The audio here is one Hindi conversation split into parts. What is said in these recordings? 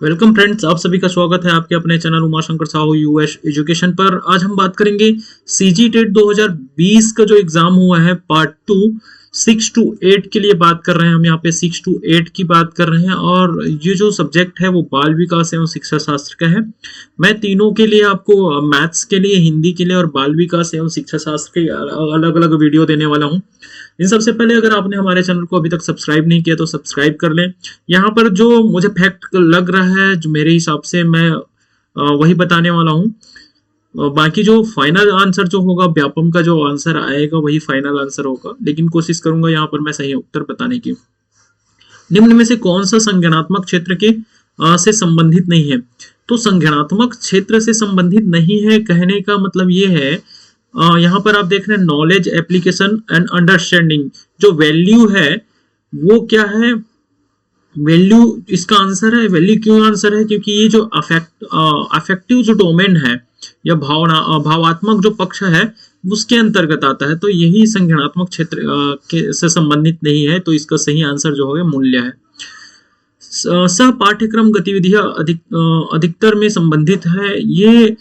वेलकम फ्रेंड्स, आप सभी का स्वागत है आपके अपने channel Umashankar Sahu US education पर। आज हम बात करेंगे सीजी टेट 2020 का जो एग्जाम हुआ है पार्ट 2 6 टू 8 के लिए बात कर रहे हैं। हम यहाँ पे 6 टू 8 की बात कर रहे हैं और ये जो सब्जेक्ट है वो बाल विकास एवं शिक्षा शास्त्र का है। मैं तीनों के लिए आपको मैथ्स के लिए, हिंदी के लिए और बाल विकास एवं शिक्षा शास्त्र के अलग अलग वीडियो देने वाला हूँ। इन सबसे पहले अगर आपने हमारे चैनल को अभी तक सब्सक्राइब नहीं किया तो सब्सक्राइब कर लें। यहाँ पर जो मुझे फैक्ट लग रहा है, जो मेरे हिसाब से मैं वही बताने वाला हूँ। बाकी जो फाइनल आंसर जो होगा, व्यापम का जो आंसर आएगा वही फाइनल आंसर होगा, लेकिन कोशिश करूंगा यहाँ पर मैं सही उत्तर बताने की। निम्न में से कौन सा संज्ञानात्मक क्षेत्र के से संबंधित नहीं है? तो संज्ञानात्मक क्षेत्र से संबंधित नहीं है कहने का मतलब ये है, यहाँ पर आप देख रहे हैं नॉलेज, एप्लीकेशन एंड अंडरस्टैंडिंग। जो वैल्यू है वो क्या है? वैल्यू इसका आंसर है। वैल्यू क्यों आंसर है? क्योंकि ये जो अफेक्टिव जो डोमेन है या भावात्मक जो पक्ष है उसके अंतर्गत आता है, तो यही संज्ञानात्मक क्षेत्र से संबंधित नहीं है। तो इसका सही आंसर जो होगा मूल्य है। सह पाठ्यक्रम गतिविधियां अधिकतर में संबंधित है। ये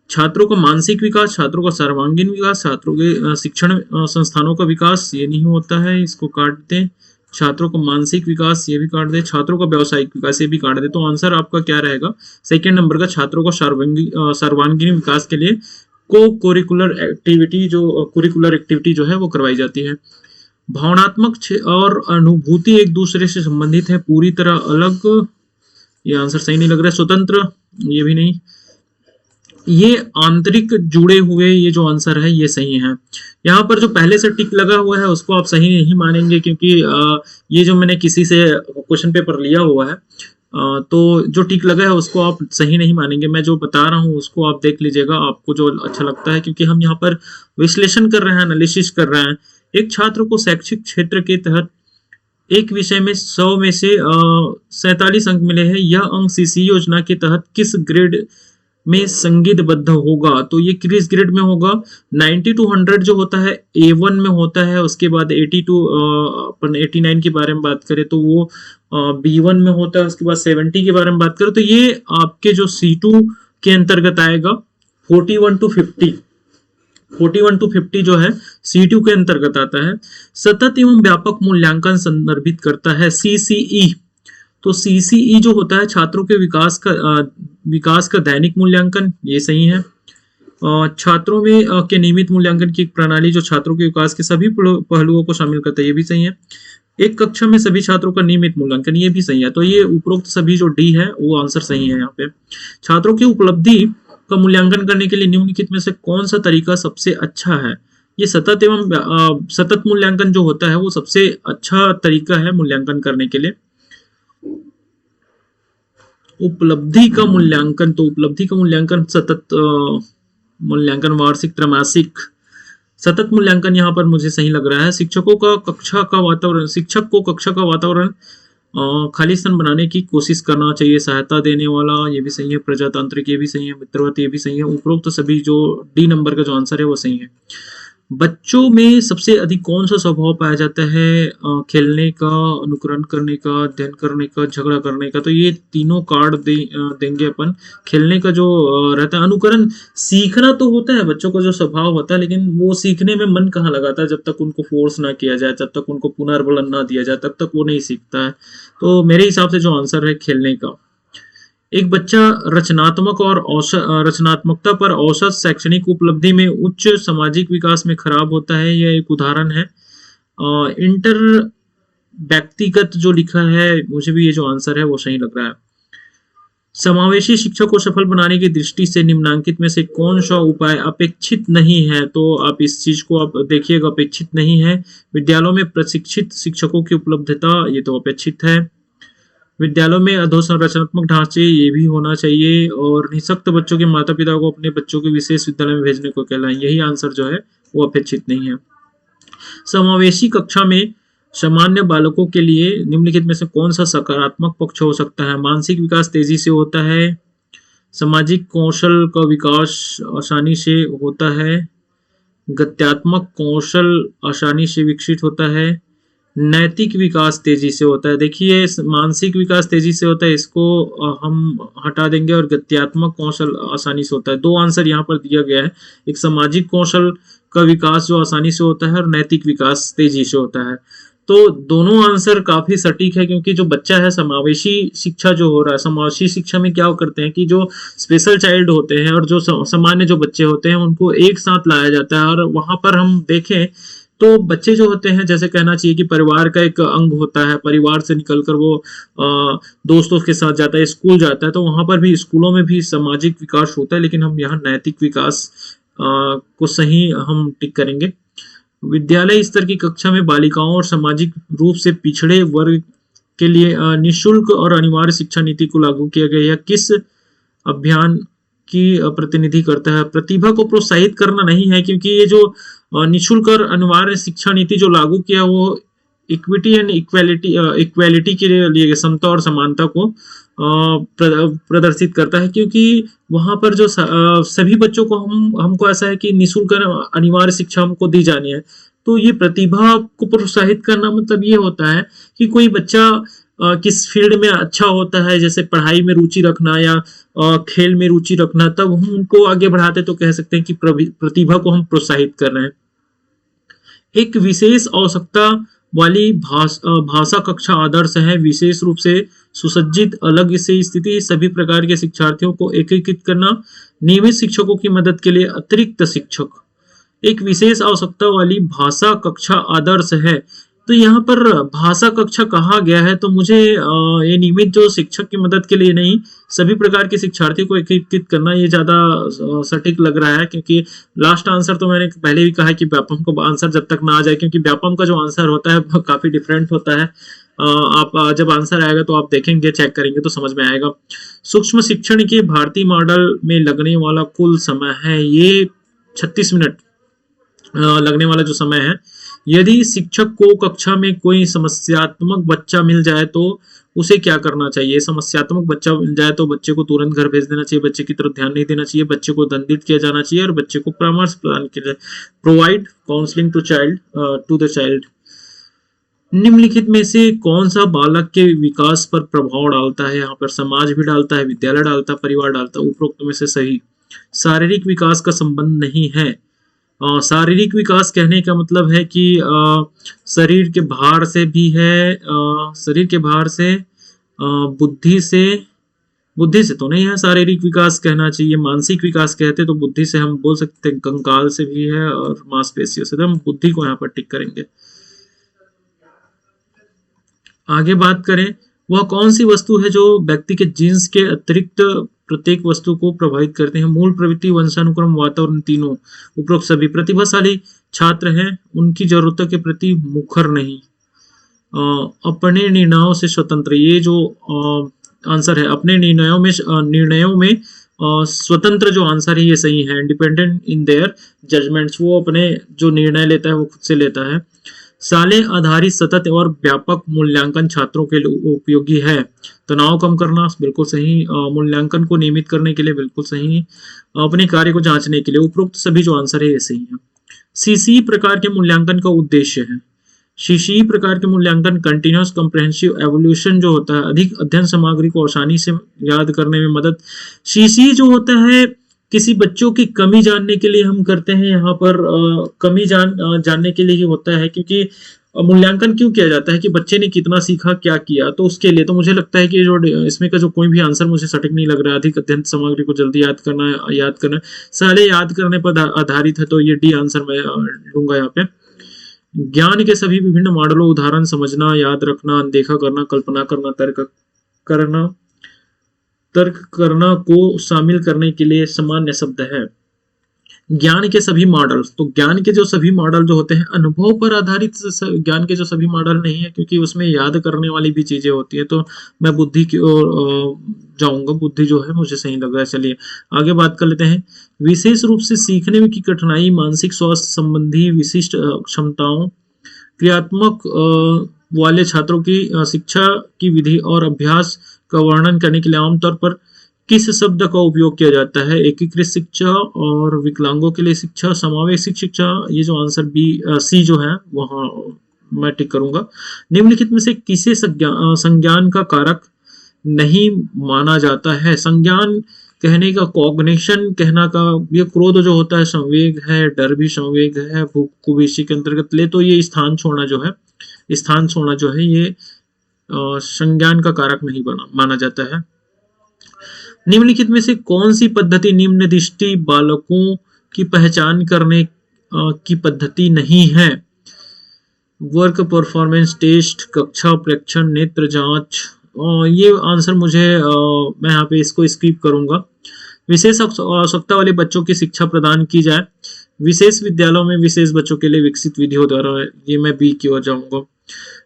छात्रों का मानसिक विकास, छात्रों का सर्वांगीण विकास, छात्रों के शिक्षण संस्थानों का विकास, ये नहीं होता है, इसको काट दें। छात्रों का मानसिक विकास ये भी काट दे, छात्रों का व्यावसायिक विकास ये भी काट दे। तो आंसर आपका क्या रहेगा? सेकेंड नंबर का, छात्रों का सर्वांगीण विकास के लिए कोरिकुलर एक्टिविटी जो है वो करवाई जाती है। भावनात्मक और अनुभूति एक दूसरे से संबंधित है, पूरी तरह अलग। ये आंसर सही नहीं लग रहा है। स्वतंत्र ये भी नहीं। ये आंतरिक जुड़े हुए, ये जो आंसर है ये सही है। यहाँ पर जो पहले से टिक लगा हुआ है उसको आप सही नहीं मानेंगे, क्योंकि ये जो मैंने किसी से क्वेश्चन पेपर लिया हुआ है, तो जो टिक लगा है उसको आप सही नहीं मानेंगे। मैं जो बता रहा हूँ उसको आप देख लीजिएगा, आपको जो अच्छा लगता है, क्योंकि हम यहाँ पर विश्लेषण कर रहे हैं, एनालिसिस कर रहे हैं। एक छात्र को शैक्षिक क्षेत्र के तहत एक विषय में 100 में से 47 अंक मिले हैं। यह अंक सीसी योजना के तहत किस ग्रेड में संगीतबद्ध होगा? तो ये किस ग्रेड में होगा? 90 to 100 जो होता है A1 में होता है। उसके बाद 80 to अपन 89 के बारे में बात करें तो वो B1 में होता है। उसके बाद 70 के बारे में बात करें तो ये आपके जो C2 के अंतर्गत आएगा। 41 to 50 जो है C2 के अंतर्गत आता है। सतत एवं व्यापक मूल्यांकन संदर्भित करता है CCE। तो CCE जो होता है छात्रों के विकास का दैनिक मूल्यांकन, ये सही है। छात्रों में के नियमित मूल्यांकन की एक प्रणाली जो छात्रों के विकास के सभी पहलुओं को शामिल करता है, ये भी सही है। एक कक्षा में सभी छात्रों का नियमित मूल्यांकन, ये भी सही है। तो ये उपरोक्त सभी जो डी है वो आंसर सही है यहाँ पे। छात्रों की उपलब्धि का मूल्यांकन करने के लिए निम्नलिखित में से कौन सा तरीका सबसे अच्छा है? ये सतत मूल्यांकन जो होता है वो सबसे अच्छा तरीका है मूल्यांकन करने के लिए। उपलब्धि का मूल्यांकन, तो उपलब्धि का मूल्यांकन सतत मूल्यांकन, वार्षिक, त्रैमासिक। सतत मूल्यांकन यहाँ पर मुझे सही लग रहा है। शिक्षक को कक्षा का वातावरण खालिस्तान बनाने की कोशिश करना चाहिए, सहायता देने वाला, ये भी सही है। प्रजातांत्रिक ये भी सही है। मित्रवत ये भी सही है। उपरोक्त सभी जो डी नंबर का जो आंसर है वो सही है। बच्चों में सबसे अधिक कौन सा स्वभाव पाया जाता है? खेलने का, अनुकरण करने का, अध्ययन करने का, झगड़ा करने का। तो ये तीनों कार्ड देंगे अपन। खेलने का जो रहता है, अनुकरण सीखना तो होता है, बच्चों का जो स्वभाव होता है, लेकिन वो सीखने में मन कहाँ लगाता है? जब तक उनको फोर्स ना किया जाए, जब तक उनको पुनर्बलन ना दिया जाए, तब तक वो नहीं सीखता है। तो मेरे हिसाब से जो आंसर है खेलने का। एक बच्चा रचनात्मकता पर औसत शैक्षणिक उपलब्धि में उच्च सामाजिक विकास में खराब होता है, यह एक उदाहरण है। इंटर व्यक्तिगत जो लिखा है, मुझे भी ये जो आंसर है वो सही लग रहा है। समावेशी शिक्षा को सफल बनाने की दृष्टि से निम्नांकित में से कौन सा उपाय अपेक्षित नहीं है? तो आप इस चीज को आप देखिएगा, अपेक्षित नहीं है। विद्यालयों में प्रशिक्षित शिक्षकों की उपलब्धता, ये तो अपेक्षित है। विद्यालयों में अधोसंरचनात्मक ढांचे, ये भी होना चाहिए। और निःशक्त बच्चों के माता पिता को अपने बच्चों के विशेष विद्यालय में भेजने को कहलाएं, यही आंसर जो है वो अपेक्षित नहीं है। समावेशी कक्षा में सामान्य बालकों के लिए निम्नलिखित में से कौन सा सकारात्मक पक्ष हो सकता है? मानसिक विकास तेजी से होता है, सामाजिक कौशल का विकास आसानी से होता है, गत्यात्मक कौशल आसानी से विकसित होता है, नैतिक विकास तेजी से होता है। देखिए मानसिक विकास तेजी से होता है, इसको हम हटा देंगे, और गत्यात्मक कौशल आसानी से होता है। दो आंसर यहाँ पर दिया गया है, एक सामाजिक कौशल का विकास जो आसानी से होता है और नैतिक विकास तेजी से होता है। तो दोनों आंसर काफी सटीक है, क्योंकि जो बच्चा है समावेशी शिक्षा जो हो रहा है, समावेशी शिक्षा में क्या करते हैं कि जो स्पेशल चाइल्ड होते हैं और जो सामान्य जो बच्चे होते हैं उनको एक साथ लाया जाता है। और वहां पर हम देखें तो बच्चे जो होते हैं, जैसे कहना चाहिए कि परिवार का एक अंग होता है, परिवार से निकलकर वो दोस्तों के साथ जाता है, स्कूल जाता है, तो वहां पर भी स्कूलों में भी सामाजिक विकास होता है, लेकिन हम यहाँ नैतिक विकास को सही हम टिक करेंगे। विद्यालय स्तर की कक्षा में बालिकाओं और सामाजिक रूप से पिछड़े वर्ग के लिए निःशुल्क और अनिवार्य शिक्षा नीति को लागू किया गया। किस अभियान की प्रतिनिधि करता है? प्रतिभा को प्रोत्साहित करना नहीं है, क्योंकि ये जो निःशुल्क और अनिवार्य शिक्षा नीति जो लागू किया वो इक्विटी एंड इक्वालिटी के लिए समता और समानता को प्रदर्शित करता है, क्योंकि वहां पर जो सभी बच्चों को हमको ऐसा है कि निःशुल्क अनिवार्य शिक्षा हमको दी जानी है। तो ये प्रतिभा को प्रोत्साहित करना मतलब ये होता है कि कोई बच्चा किस फील्ड में अच्छा होता है, जैसे पढ़ाई में रुचि रखना या खेल में रुचि रखना, तब हम उनको आगे बढ़ाते तो कह सकते हैं कि प्रतिभा को हम प्रोत्साहित कर रहे हैं। एक विशेष आवश्यकता वाली भाषा कक्षा आदर्श है। विशेष रूप से सुसज्जित अलग से स्थिति सभी प्रकार के शिक्षार्थियों को एकीकृत करना, नियमित शिक्षकों की मदद के लिए अतिरिक्त शिक्षक। एक विशेष आवश्यकता वाली भाषा कक्षा आदर्श है, तो यहाँ पर भाषा कक्षा कहा गया है, तो मुझे ये नियमित जो शिक्षक की मदद के लिए नहीं, सभी प्रकार के शिक्षार्थियों को एकीकृत करना ये ज्यादा सटीक लग रहा है, क्योंकि लास्ट आंसर तो मैंने पहले भी कहा कि व्यापम का आंसर जब तक ना आ जाए, क्योंकि व्यापम का जो आंसर होता है वो काफी डिफरेंट होता है। आप जब आंसर आएगा तो आप देखेंगे, चेक करेंगे तो समझ में आएगा। सूक्ष्म शिक्षण के भारतीय मॉडल में लगने वाला कुल समय है ये 36 मिनट लगने वाला जो समय है। यदि शिक्षक को कक्षा में कोई समस्यात्मक बच्चा मिल जाए तो उसे क्या करना चाहिए? समस्यात्मक बच्चा मिल जाए तो बच्चे को तुरंत घर भेज देना चाहिए, बच्चे की तरफ ध्यान नहीं देना चाहिए, बच्चे को दंडित किया जाना चाहिए और बच्चे को परामर्श प्रदान किया जाए। Provide counselling to the child. निम्नलिखित में से कौन सा बालक के विकास पर प्रभाव डालता है? यहाँ पर समाज भी डालता है, विद्यालय डालता है, परिवार डालता है। उपरोक्त में से सही। शारीरिक विकास का संबंध नहीं है। शारीरिक विकास कहने का मतलब है कि शरीर के भार से भी है, शरीर के भार से, बुद्धि से तो नहीं है शारीरिक विकास कहना चाहिए। मानसिक विकास कहते तो बुद्धि से हम बोल सकते हैं, कंकाल से भी है और मांसपेशियों से, तो हम बुद्धि को यहाँ पर टिक करेंगे। आगे बात करें, वह कौन सी वस्तु है जो व्यक्ति के जीन्स के अतिरिक्त प्रत्येक वस्तु को प्रभावित करते हैं? मूल प्रवृत्ति, वंशानुक्रम, वातावरण, तीनों। उपरोक्त सभी। प्रतिभाशाली छात्र हैं, उनकी जरूरतों के प्रति मुखर नहीं। अपने निर्णयों से स्वतंत्र, ये जो आंसर है, अपने निर्णयों में स्वतंत्र जो आंसर है ये सही है। इंडिपेंडेंट इन देयर जजमेंट्स, वो अपने जो निर्णय लेता है वो खुद से लेता है। साले आधारित सतत और व्यापक मूल्यांकन छात्रों के लिए उपयोगी है। तनाव कम करना बिल्कुल सही। मूल्यांकन को नियमित करने के लिए बिल्कुल सही। अपने कार्य को जांचने के लिए। उपरोक्त सभी जो आंसर है ये सही है। सीसी प्रकार के मूल्यांकन का उद्देश्य है। सीसी प्रकार के मूल्यांकन कंटिन्यूअस कॉम्प्रिहेंसिव एवोल्यूशन जो होता है, अधिक अध्ययन सामग्री को आसानी से याद करने में मदद। सीसी जो होता है किसी बच्चों की कमी जानने के लिए हम करते हैं, यहाँ पर कमी जानने के लिए ही होता है, क्योंकि मूल्यांकन क्यों किया जाता है कि बच्चे ने कितना सीखा, क्या किया, तो उसके लिए। तो मुझे लगता है कि जो इसमें का जो कोई भी आंसर मुझे सटीक नहीं लग रहा है। अधिक अध्ययन सामग्री को जल्दी याद करना साले याद करने पर आधारित है, तो ये डी आंसर मैं लूंगा यहाँ पे। ज्ञान के सभी विभिन्न मॉडलों, उदाहरण, समझना, याद रखना, अनदेखा करना, कल्पना करना, तर्क करना को शामिल करने के लिए सामान्य शब्द है। ज्ञान के सभी मॉडल, तो ज्ञान के जो सभी मॉडल जो होते हैं अनुभव पर आधारित ज्ञान के जो सभी मॉडल नहीं है, क्योंकि उसमें याद करने वाली भी चीजें होती है। तो मैं बुद्धि की ओर जाऊंगा, बुद्धि जो है मुझे सही लग रहा है। चलिए आगे बात कर लेते हैं। विशेष रूप से सीखने में की कठिनाई, मानसिक स्वास्थ्य संबंधी विशिष्ट क्षमताओं, क्रियात्मक वाले छात्रों की शिक्षा की विधि और अभ्यास का वर्णन करने के लिए आमतौर पर किस शब्द का उपयोग किया जाता है? एकीकृत शिक्षा और विकलांगों के लिए शिक्षा, समावेशी शिक्षा। ये जो आंसर बी सी जो है वहाँ मैं टिक करूंगा। निम्नलिखित में से किसे संज्ञान का कारक नहीं माना जाता है? संज्ञान कहने का, कॉग्निशन कहना का, ये क्रोध जो होता है संवेग है, डर भी संवेग है, भूख को भी इसी के अंतर्गत ले, तो ये स्थान छोड़ना जो है, स्थान छोड़ना जो है ये संज्ञान का कारक नहीं माना जाता है। निम्नलिखित में से कौन सी पद्धति निम्न दृष्टि बालकों की पहचान करने की पद्धति नहीं है? वर्क परफॉर्मेंस टेस्ट, कक्षा प्रेक्षण, नेत्र जांच। ये आंसर मुझे मैं यहाँ पे इसको स्किप करूंगा। विशेष आवश्यकता वाले बच्चों की शिक्षा प्रदान की जाए, विशेष विद्यालयों में विशेष बच्चों के लिए विकसित विधियों द्वारा, ये मैं बी की ओर जाऊंगा।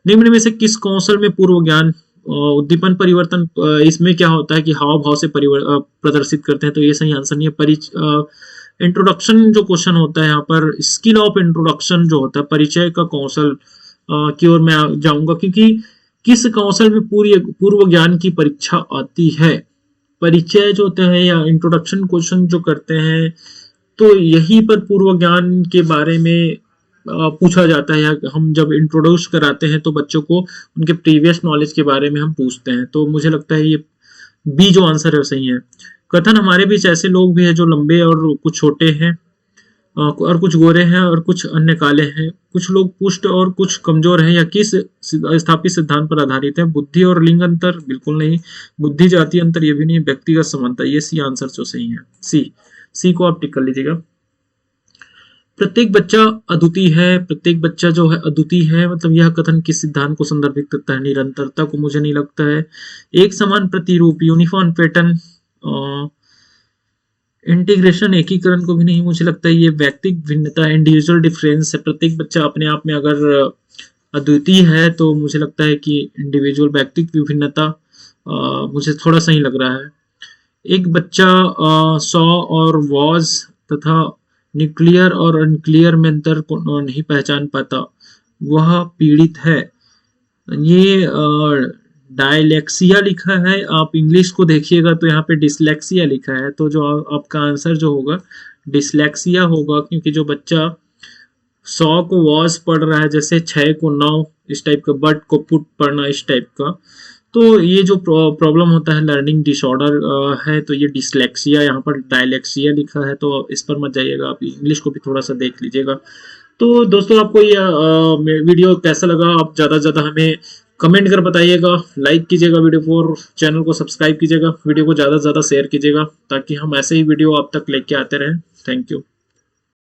निम्न में से किस कौशल में पूर्व ज्ञान उद्दीपन परिवर्तन, इसमें क्या होता है कि हाव भाव से प्रदर्शित करते हैं, तो ये सही आंसर नहीं है। इंट्रोडक्शन जो क्वेश्चन होता है यहाँ पर, स्किल ऑफ इंट्रोडक्शन जो होता है, परिचय का कौशल की ओर मैं जाऊंगा, क्योंकि किस कौशल में पूर्व ज्ञान की परीक्षा आती है? परिचय जो होते हैं या इंट्रोडक्शन क्वेश्चन जो करते हैं, तो यहीं पर पूर्व ज्ञान के बारे में पूछा जाता है, या हम जब इंट्रोड्यूस कराते हैं तो बच्चों को उनके प्रीवियस नॉलेज के बारे में हम पूछते हैं। तो मुझे लगता है ये बी जो आंसर है सही है। कथन, हमारे बीच ऐसे लोग भी हैं जो लंबे और कुछ छोटे हैं, और कुछ गोरे हैं और कुछ अन्य काले हैं, कुछ लोग पुष्ट और कुछ कमजोर हैं, या किस स्थापित सिद्धांत पर आधारित है? बुद्धि और लिंग अंतर? बिल्कुल नहीं। बुद्धि जाति अंतर? ये भी नहीं। व्यक्तिगत समानता? ये सी आंसर जो सही है, सी को आप टिक कर लीजिएगा। प्रत्येक बच्चा अद्वितीय है, प्रत्येक बच्चा जो है अद्वितीय है, मतलब यह कथन किस सिद्धांत को संदर्भित करता है? निरंतरता को मुझे नहीं लगता है। एक समान प्रतिरूप, यूनिफॉर्म पैटर्न, इंटीग्रेशन, एकीकरण को भी नहीं मुझे लगता है। ये व्यक्तिगत भिन्नता, इंडिविजुअल डिफरेंस है। प्रत्येक बच्चा अपने आप में अगर अद्वितीय है तो मुझे लगता है कि इंडिविजुअल, व्यक्तिगत विभिन्नता मुझे थोड़ा सही लग रहा है। एक बच्चा सॉ और वॉज तथा न्यूक्लियर और अनक्लियर में अंतर को नहीं पहचान पाता, वह पीड़ित है। ये डायलेक्सिया लिखा है, आप इंग्लिश को देखिएगा तो यहाँ पे डिसलेक्सिया लिखा है, तो जो आपका आंसर जो होगा डिसलेक्सिया होगा, क्योंकि जो बच्चा 100 को वॉज पढ़ रहा है, जैसे 6 को 9 इस टाइप का, बट को पुट पढ़ना इस टाइप का, तो ये जो प्रॉब्लम होता है लर्निंग डिसऑर्डर है, तो ये डिसलेक्सिया, यहाँ पर डायलेक्सिया लिखा है, तो इस पर मत जाइएगा, आप इंग्लिश को भी थोड़ा सा देख लीजिएगा। तो दोस्तों आपको ये वीडियो कैसा लगा, आप ज़्यादा से ज़्यादा हमें कमेंट कर बताइएगा, लाइक कीजिएगा वीडियो को, और चैनल को सब्सक्राइब कीजिएगा, वीडियो को ज़्यादा से ज़्यादा शेयर कीजिएगा, ताकि हम ऐसे ही वीडियो आप तक लेके आते रहें। Thank you.